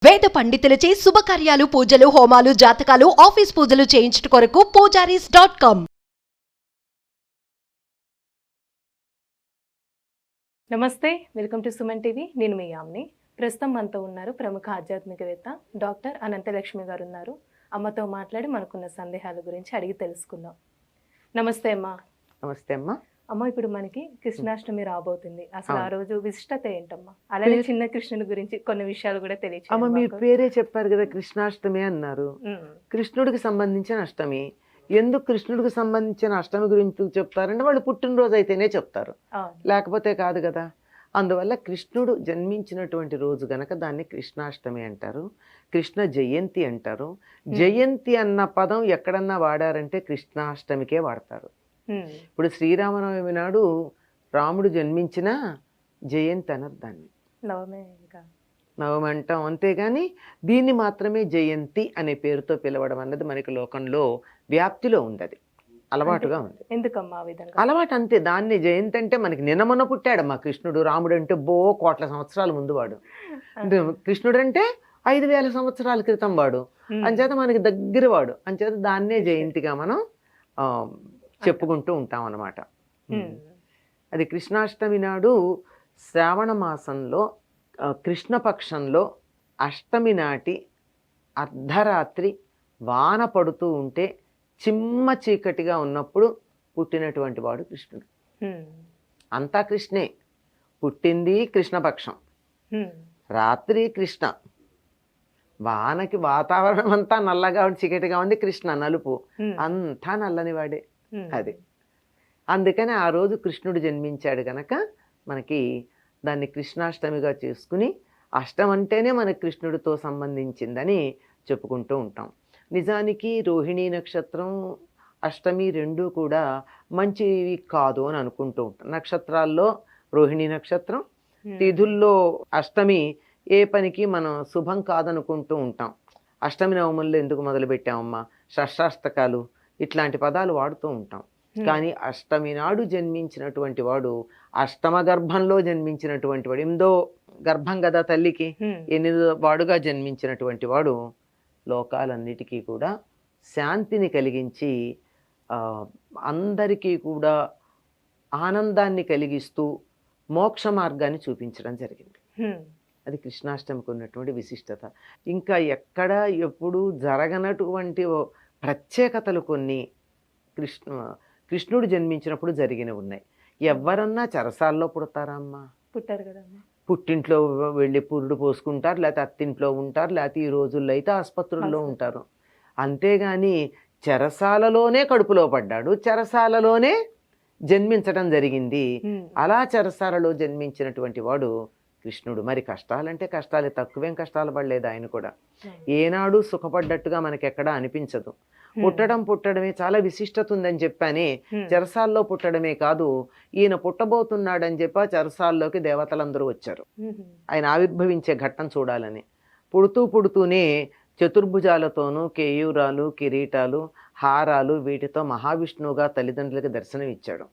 వేద పండితులచే శుభకార్యాలు పూజలు హోమాలు జాతకాలు ఆఫీస్ పూజలు చేయించుట కొరకు పూజారీస్.com. నమస్తే, వెల్కమ్ టు సుమన్ టీవీ. నేను మీ యామ్ని. ప్రస్తుతం మనతో ఉన్నారు ప్రముఖ ఆధ్యాత్మికవేత్త డాక్టర్ అనంతలక్ష్మి గారు ఉన్నారు. అమ్మతో మాట్లాడి మనకున్న సందేహాల గురించి అడిగి తెలుసుకుందాం. నమస్తే అమ్మా. నమస్తే అమ్మా. అమ్మ, ఇప్పుడు మనకి కృష్ణాష్టమి రాబోతుంది. అసలు ఆ రోజు విశిష్టత ఏంటమ్మా? అలానే చిన్న కృష్ణుని గురించి కొన్ని విషయాలు కూడా అమ్మ, తెలియచేయండి. మీ పేరే చెప్పారు కదా, కృష్ణాష్టమి అన్నారు. కృష్ణుడికి సంబంధించిన అష్టమి. ఎందుకు కృష్ణుడికి సంబంధించిన అష్టమి గురించి చెప్తారంటే వాళ్ళు పుట్టినరోజు అయితేనే చెప్తారు, లేకపోతే కాదు కదా. అందువల్ల కృష్ణుడు జన్మించినటువంటి రోజు గనక దాన్ని కృష్ణాష్టమి అంటారు, కృష్ణ జయంతి అంటారు. జయంతి అన్న పదం ఎక్కడన్నా వాడారంటే కృష్ణాష్టమికే వాడతారు. ఇప్పుడు శ్రీరామనవమి నాడు రాముడు జన్మించిన జయంతి అనరు, దాన్ని నవమి అంటాం. అంతేగాని దీన్ని మాత్రమే జయంతి అనే పేరుతో పిలవడం అన్నది మనకి లోకంలో వ్యాప్తిలో ఉంది, అది అలవాటుగా ఉంది. ఎందుకమ్మా ఆ విధంగా అలవాటు అంతే. దాన్ని జయంతి అంటే మనకి నిన్న పుట్టాడమ్మా కృష్ణుడు. రాముడు అంటే కోట్ల సంవత్సరాల ముందు వాడు. కృష్ణుడు అంటే 5000 సంవత్సరాల క్రితం వాడు. అంచేత మనకి దగ్గర వాడు. అంచేత దాన్నే జయంతిగా మనం చెప్పుకుంటూ ఉంటాం అన్నమాట. అది కృష్ణాష్టమి నాడు శ్రావణ మాసంలో కృష్ణపక్షంలో అష్టమి నాటి అర్ధరాత్రి వాన పడుతూ ఉంటే చిమ్మ చీకటిగా ఉన్నప్పుడు పుట్టినటువంటి వాడు కృష్ణుడు. అంతా కృష్ణే. పుట్టింది కృష్ణపక్షం, రాత్రి కృష్ణ, వానకి వాతావరణం అంతా నల్లగా ఉండి చీకటిగా ఉంది, కృష్ణ నలుపు, అంతా నల్లని వాడే. అది అందుకని ఆ రోజు కృష్ణుడు జన్మించాడు గనక మనకి దాన్ని కృష్ణాష్టమిగా చేసుకుని, అష్టం అంటేనే మనకి కృష్ణుడితో సంబంధించిందని చెప్పుకుంటూ ఉంటాం. నిజానికి రోహిణీ నక్షత్రం అష్టమి రెండూ కూడా మంచివి కాదు అని అనుకుంటూ ఉంటాం. నక్షత్రాల్లో రోహిణీ నక్షత్రం, తిథుల్లో అష్టమి ఏ పనికి మనం శుభం కాదనుకుంటూ ఉంటాం. అష్టమి నవముల్లో ఎందుకు మొదలు పెట్టామమ్మా, షష్టాష్టకాలు ఇట్లాంటి పదాలు వాడుతూ ఉంటాం. కానీ అష్టమి నాడు జన్మించినటువంటి వాడు, అష్టమ గర్భంలో జన్మించినటువంటి వాడు, 8వ గర్భం కదా తల్లికి, 8వ వాడుగా జన్మించినటువంటి వాడు లోకాలన్నిటికీ కూడా శాంతిని కలిగించి అందరికీ కూడా ఆనందాన్ని కలిగిస్తూ మోక్ష మార్గాన్ని చూపించడం జరిగింది. అది కృష్ణాష్టమికి ఉన్నటువంటి విశిష్టత. ఇంకా ఎక్కడ ఎప్పుడు జరగనటువంటి ప్రత్యేకతలు కొన్ని కృష్ణుడు జన్మించినప్పుడు జరిగినవి ఉన్నాయి. ఎవరన్నా చెరసాల్లో పుడతారా అమ్మా? పుట్టారు కదమ్మా. పుట్టింట్లో వెళ్ళి పురుడు పోసుకుంటారు, లేకపోతే అత్తింట్లో ఉంటారు, లేకపోతే ఈ రోజుల్లో అయితే ఆసుపత్రుల్లో ఉంటారు. అంతేగాని చెరసాలలోనే కడుపులో పడ్డాడు, చెరసాలలోనే జన్మించడం జరిగింది. అలా చెరసాలలో జన్మించినటువంటి వాడు కృష్ణుడు. మరి కష్టాలంటే కష్టాలే, తక్కువేం కష్టాలు పడలేదు ఆయన కూడా. ఏనాడు సుఖపడ్డట్టుగా మనకి ఎక్కడా అనిపించదు. పుట్టడమే చాలా విశిష్టత ఉందని చెప్పానే. చెరసాల్లో పుట్టడమే కాదు, ఈయన పుట్టబోతున్నాడని చెప్పి చెరసాల్లోకి దేవతలందరూ వచ్చారు ఆయన ఆవిర్భవించే ఘట్టం చూడాలని. పుడుతూనే చతుర్భుజాలతోనూ కేయూరాలు, కిరీటాలు, హారాలు వీటితో మహావిష్ణువుగా తల్లిదండ్రులకి దర్శనం ఇచ్చాడు.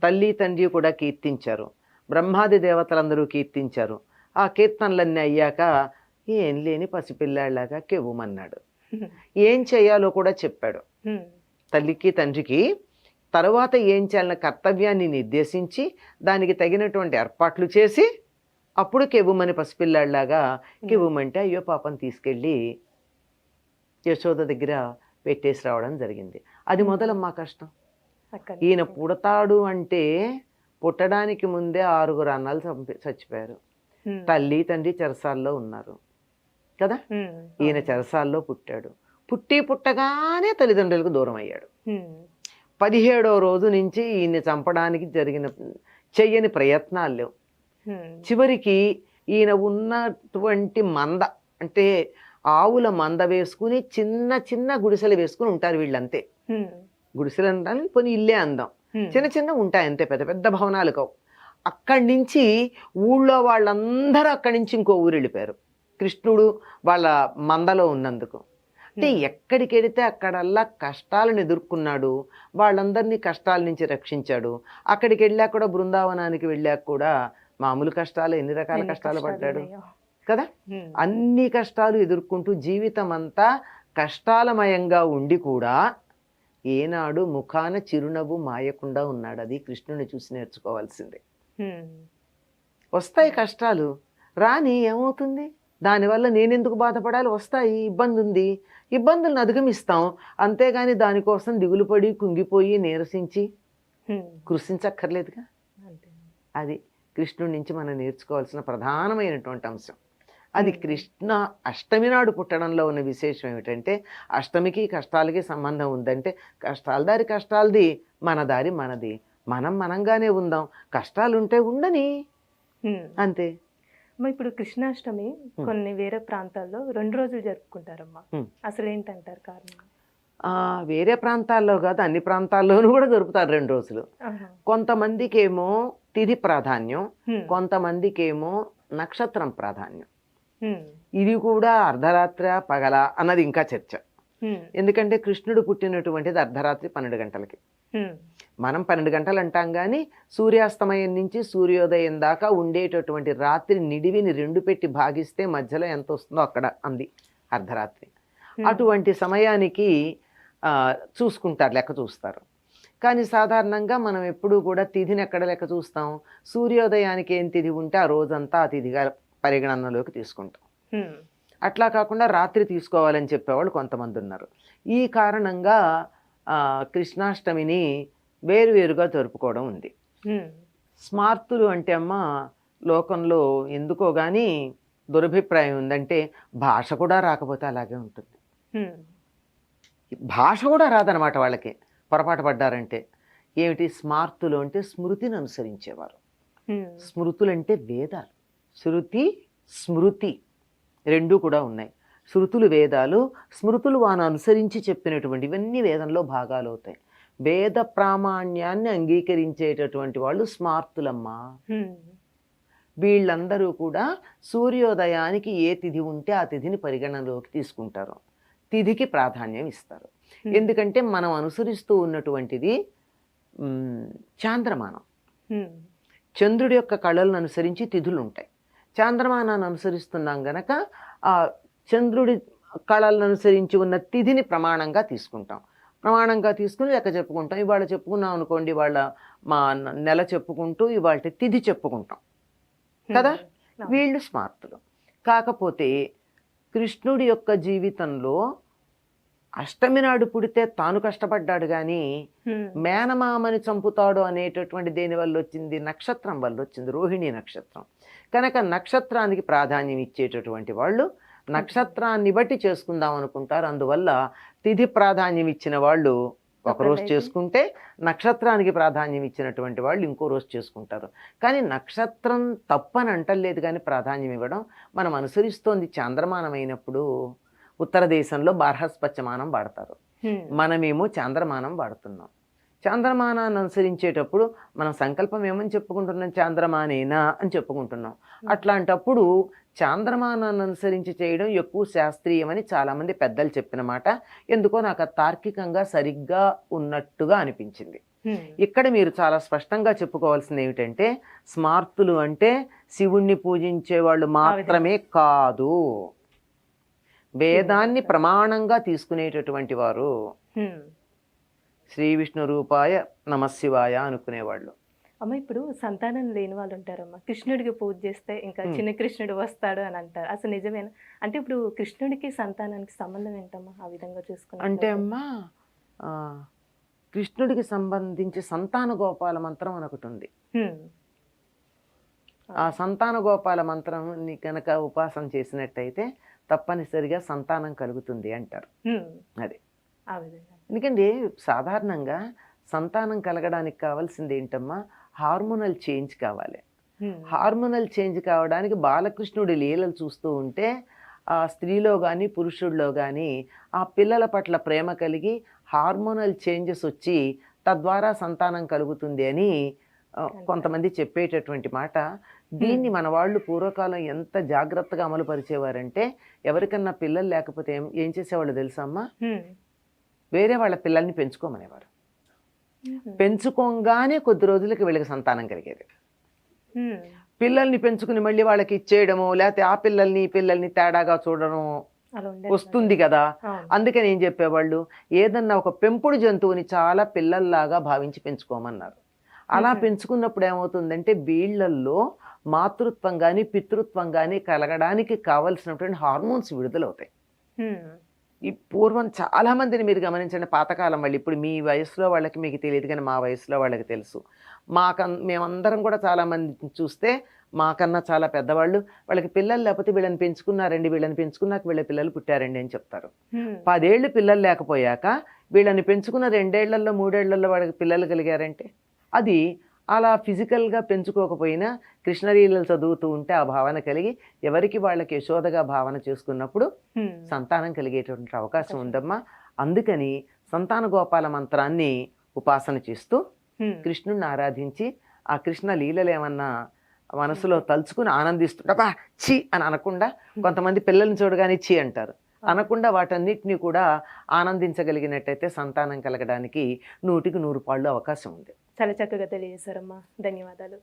తల్లి తండ్రి కూడా కీర్తించారు, బ్రహ్మాది దేవతలందరూ కీర్తించారు. ఆ కీర్తనలన్నీ అయ్యాక ఏం లేని పసిపిల్లాళ్ళలాగా కెవ్వుమన్నాడు. ఏం చేయాలో కూడా చెప్పాడు తల్లికి తండ్రికి. తర్వాత ఏం చేయాలన్న కర్తవ్యాన్ని నిర్దేశించి దానికి తగినటువంటి ఏర్పాట్లు చేసి అప్పుడు కెవ్వుమని పసిపిల్లాళ్ళలాగా కెవ్వుమంటే అయ్యో పాపం తీసుకెళ్ళి యశోద దగ్గర పెట్టేసి రావడం జరిగింది. అది మొదలమ్మా కష్టం. ఈయన పుడతాడు అంటే పుట్టడానికి ముందే 6 అన్నాలు చచ్చిపోయారు. తల్లి తండ్రి చెరసాల్లో ఉన్నారు కదా. ఈయన చెరసాల్లో పుట్టాడు. పుట్టగానే తల్లిదండ్రులకు దూరం అయ్యాడు. 17వ రోజు నుంచి ఈయన్ని చంపడానికి చెయ్యని ప్రయత్నాలు లేవు. చివరికి ఈయన ఉన్నటువంటి మంద అంటే ఆవుల మంద వేసుకుని చిన్న చిన్న గుడిసెలు వేసుకుని ఉంటారు వీళ్ళంతే. గుడిసెలు అంటే పోనీ ఇల్లే అందం, చిన్న ఉంటాయి అంతే, పెద్ద పెద్ద భవనాలు కావు. అక్కడి నుంచి ఊళ్ళో వాళ్ళందరూ అక్కడి నుంచి ఇంకో ఊరు వెళ్ళిపోయారు కృష్ణుడు వాళ్ళ మందలో ఉన్నందుకు. అంటే ఎక్కడికి వెళితే అక్కడల్లా కష్టాలను ఎదుర్కొన్నాడు, వాళ్ళందరినీ కష్టాల నుంచి రక్షించాడు. అక్కడికి వెళ్ళాక కూడా, బృందావనానికి వెళ్ళాక కూడా మామూలు కష్టాలు, ఎన్ని రకాల కష్టాలు పడ్డాడు. కదా. అన్ని కష్టాలు ఎదుర్కొంటూ జీవితం అంతా కష్టాలమయంగా ఉండి కూడా ఏనాడు ముఖాన చిరునవ్వు మాయకుండా ఉన్నాడు. అది కృష్ణుని చూసి నేర్చుకోవాల్సిందే. వస్తాయి కష్టాలు, రాని ఏమవుతుంది, దానివల్ల నేనెందుకు బాధపడాలి, వస్తాయి, ఇబ్బంది ఉంది, ఇబ్బందులను అధిగమిస్తాం. అంతేగాని దానికోసం దిగులు పడి కుంగిపోయి నీరసించి కృషించక్కర్లేదుగా. అది కృష్ణుడి నుంచి మనం నేర్చుకోవాల్సిన ప్రధానమైనటువంటి అంశం. అది కృష్ణ అష్టమి నాడు పుట్టడంలో ఉన్న విశేషం ఏమిటంటే, అష్టమికి కష్టాలకి సంబంధం ఉందంటే, కష్టాల దారి కష్టాలది, మన దారి మనది, మనం మనంగానే ఉందాం, కష్టాలు ఉంటే ఉండని, అంతే. ఇప్పుడు కృష్ణాష్టమి కొన్ని వేరే ప్రాంతాల్లో 2 రోజులు జరుపుకుంటారమ్మా, అసలు ఏంటంటారు కారణం? వేరే ప్రాంతాల్లో కాదు, అన్ని ప్రాంతాల్లోనూ కూడా దొరుకుతారు 2 రోజులు. కొంతమందికి ఏమో తిథి ప్రాధాన్యం, కొంతమందికి ఏమో నక్షత్రం ప్రాధాన్యం. ఇది కూడా అర్ధరాత్రి పగల అన్నది ఇంకా చర్చ. ఎందుకంటే కృష్ణుడు పుట్టినటువంటిది అర్ధరాత్రి 12 గంటలకి. మనం 12 గంటలు అంటాం కానీ సూర్యాస్తమయం నుంచి సూర్యోదయం దాకా ఉండేటటువంటి రాత్రి నిడివిని 2 పెట్టి భాగిస్తే మధ్యలో ఎంత వస్తుందో అక్కడ అంది అర్ధరాత్రి. అటువంటి సమయానికి చూసుకుంటారు, లెక్క చూస్తారు. కానీ సాధారణంగా మనం ఎప్పుడూ కూడా తిథిని ఎక్కడ లెక్క చూస్తాం, సూర్యోదయానికి ఏం తిథి ఉంటే ఆ రోజంతా ఆ తిథిగా పరిగణనలోకి తీసుకుంటాం. అట్లా కాకుండా రాత్రి తీసుకోవాలని చెప్పేవాళ్ళు కొంతమంది ఉన్నారు. ఈ కారణంగా కృష్ణాష్టమిని వేరువేరుగా జరుపుకోవడం ఉంది. స్మార్తులు అంటే అమ్మ లోకంలో ఎందుకో కానీ దురభిప్రాయం ఉందంటే, భాష కూడా రాకపోతే అలాగే ఉంటుంది. భాష కూడా రాదనమాట వాళ్ళకి, పొరపాటు పడ్డారంటే. ఏమిటి స్మార్తులు అంటే స్మృతిని అనుసరించేవారు. స్మృతులు అంటే వేదాలు. శృతి స్మృతి రెండూ కూడా ఉన్నాయి. శృతులు వేదాలు, స్మృతులు వాను అనుసరించి చెప్పినటువంటి ఇవన్నీ వేదంలో భాగాలు అవుతాయి. వేద ప్రామాణ్యాన్ని అంగీకరించేటటువంటి వాళ్ళు స్మార్తులమ్మా. వీళ్ళందరూ కూడా సూర్యోదయానికి ఏ తిథి ఉంటే ఆ తిథిని పరిగణనలోకి తీసుకుంటారు, తిథికి ప్రాధాన్యం ఇస్తారు. ఎందుకంటే మనం అనుసరిస్తూ ఉన్నటువంటిది చాంద్రమానం. చంద్రుడి యొక్క కళలను అనుసరించి తిథులు ఉంటాయి. చాంద్రమానాన్ని అనుసరిస్తున్నాం గనక ఆ చంద్రుడి కళలను అనుసరించి ఉన్న తిథిని ప్రమాణంగా తీసుకుంటాం. ప్రమాణంగా తీసుకుని లెక్క చెప్పుకుంటాం. ఇవాళ చెప్పుకున్నాం అనుకోండి, వాళ్ళ మా నెల చెప్పుకుంటూ ఇవాళ తిథి చెప్పుకుంటాం కదా. వీళ్ళు స్మార్తులు. కాకపోతే కృష్ణుడి యొక్క జీవితంలో అష్టమి నాడు పుడితే తాను కష్టపడ్డాడు కానీ మేనమామని చంపుతాడు అనేటటువంటి దేని వల్ల వచ్చింది, నక్షత్రం వల్ల వచ్చింది, రోహిణి నక్షత్రం. కనుక నక్షత్రానికి ప్రాధాన్యం ఇచ్చేటటువంటి వాళ్ళు నక్షత్రాన్ని బట్టి చేసుకుందాం అనుకుంటారు. అందువల్ల తిథి ప్రాధాన్యం ఇచ్చిన వాళ్ళు ఒకరోజు చేసుకుంటే, నక్షత్రానికి ప్రాధాన్యం ఇచ్చినటువంటి వాళ్ళు ఇంకో రోజు చేసుకుంటారు. కానీ నక్షత్రం తప్పని అంటలేదు, కానీ ప్రాధాన్యం ఇవ్వడం మనం అనుసరిస్తోంది చాంద్రమానం అయినప్పుడు. ఉత్తర దేశంలో బార్హస్పత్యమానం వాడతారు, మనమేమో చాంద్రమానం వాడుతున్నాం. చాంద్రమానాన్ని అనుసరించేటప్పుడు మనం సంకల్పం ఏమని చెప్పుకుంటున్నాం, చాంద్రమానేనా అని చెప్పుకుంటున్నాం. అట్లాంటప్పుడు చాంద్రమానాన్ని అనుసరించి చేయడం ఎక్కువ శాస్త్రీయమని చాలామంది పెద్దలు చెప్పిన మాట. ఎందుకో నాకు తార్కికంగా సరిగ్గా ఉన్నట్టుగా అనిపించింది. ఇక్కడ మీరు చాలా స్పష్టంగా చెప్పుకోవాల్సింది ఏమిటంటే, స్మార్తులు అంటే శివుణ్ణి పూజించే వాళ్ళు మాత్రమే కాదు, వేదాన్ని ప్రమాణంగా తీసుకునేటటువంటి వారు. శ్రీ విష్ణు రూపాయ నమశివాయ అనుకునేవాళ్ళు. అమ్మ ఇప్పుడు సంతానం లేని వాళ్ళు ఉంటారమ్మా, కృష్ణుడికి పూజ చేస్తే ఇంకా చిన్న కృష్ణుడు వస్తాడు అని అంటారు. అసలు నిజమేనా? అంటే ఇప్పుడు కృష్ణుడికి సంతానానికి సంబంధం ఏంటమ్మా ఆ విధంగా చూసుకున్నా? అంటే అమ్మా కృష్ణుడికి సంబంధించి సంతాన గోపాల మంత్రం అని ఒకటి ఉంది. ఆ సంతాన గోపాల మంత్రం ని కనుక ఉపాసన చేసినట్టయితే తప్పనిసరిగా సంతానం కలుగుతుంది అంటారు. అది ఎందుకంటే సాధారణంగా సంతానం కలగడానికి కావాల్సింది ఏంటమ్మా, హార్మోనల్ చేంజ్ కావాలి. హార్మోనల్ చేంజ్ కావడానికి బాలకృష్ణుడి లీలలు చూస్తూ ఉంటే ఆ స్త్రీలో కానీ పురుషుడిలో కానీ ఆ పిల్లల పట్ల ప్రేమ కలిగి హార్మోనల్ చేంజెస్ వచ్చి తద్వారా సంతానం కలుగుతుంది అని కొంతమంది చెప్పేటటువంటి మాట. దీన్ని మన వాళ్ళు పూర్వకాలం ఎంత జాగ్రత్తగా అమలు పరిచేవారంటే, ఎవరికన్నా పిల్లలు లేకపోతే ఏం చేసేవాళ్ళు తెలుసమ్మా, వేరే వాళ్ళ పిల్లల్ని పెంచుకోమనేవారు. పెంచుకోగానే కొద్ది రోజులకి వీళ్ళకి సంతానం కలిగేది. పిల్లల్ని పెంచుకుని మళ్ళీ వాళ్ళకి ఇచ్చేయడము, లేకపోతే ఆ పిల్లల్ని ఈ పిల్లల్ని తేడాగా చూడడం అలా ఉండేది వస్తుంది కదా. అవును. అందుకని ఏం చెప్పేవాళ్ళు, ఏదన్నా ఒక పెంపుడు జంతువుని చాలా పిల్లల్లాగా భావించి పెంచుకోమన్నారు. అలా పెంచుకున్నప్పుడు ఏమవుతుందంటే వీళ్ళల్లో మాతృత్వం కానీ పితృత్వం కానీ కలగడానికి కావలసినటువంటి హార్మోన్స్ విడుదలవుతాయి. ఉమ్. ఈ పూర్వం చాలా మందిని మీరు గమనించండి, పాతకాలం వాళ్ళు, ఇప్పుడు మీ వయసులో వాళ్ళకి మీకు తెలియదు కానీ మా వయసులో వాళ్ళకి తెలుసు. మేమందరం కూడా చాలా మంది చూస్తే మాకన్నా చాలా పెద్దవాళ్ళు, వాళ్ళకి పిల్లలు లేకపోతే వీళ్ళని పెంచుకున్నారండి, వీళ్ళని పెంచుకున్నాక వీళ్ళ పిల్లలు పుట్టారండి అని చెప్తారు. ఉమ్. 10 ఏళ్ళు పిల్లలు లేకపోయాక వీళ్ళని పెంచుకున్న 2 ఏళ్లలో 3 ఏళ్లలో వాళ్ళకి పిల్లలు కలిగారంటే అది అలా ఫిజికల్గా పెంచుకోకపోయినా కృష్ణలీలలు చదువుతూ ఉంటే ఆ భావన కలిగి ఎవరికి వాళ్ళకి యశోదగా భావన చేసుకున్నప్పుడు ఉమ్. సంతానం కలిగేటువంటి అవకాశం ఉందమ్మా. అందుకని సంతాన గోపాల మంత్రాన్ని ఉపాసన చేస్తూ ఉమ్. కృష్ణుడిని ఆరాధించి ఆ కృష్ణ లీలలు ఏమన్నా మనసులో తలుచుకుని ఆనందిస్తుంటా ఛీ అని అనకుండా, కొంతమంది పిల్లల్ని చూడగానే ఛీ అంటారు, అనకుండా వాటన్నిటిని కూడా ఆనందించగలిగినట్టయితే సంతానం కలగడానికి 100కి 100 పాళ్ళు అవకాశం ఉంది. చాలా చక్కగా తెలియజేశారమ్మా, ధన్యవాదాలు.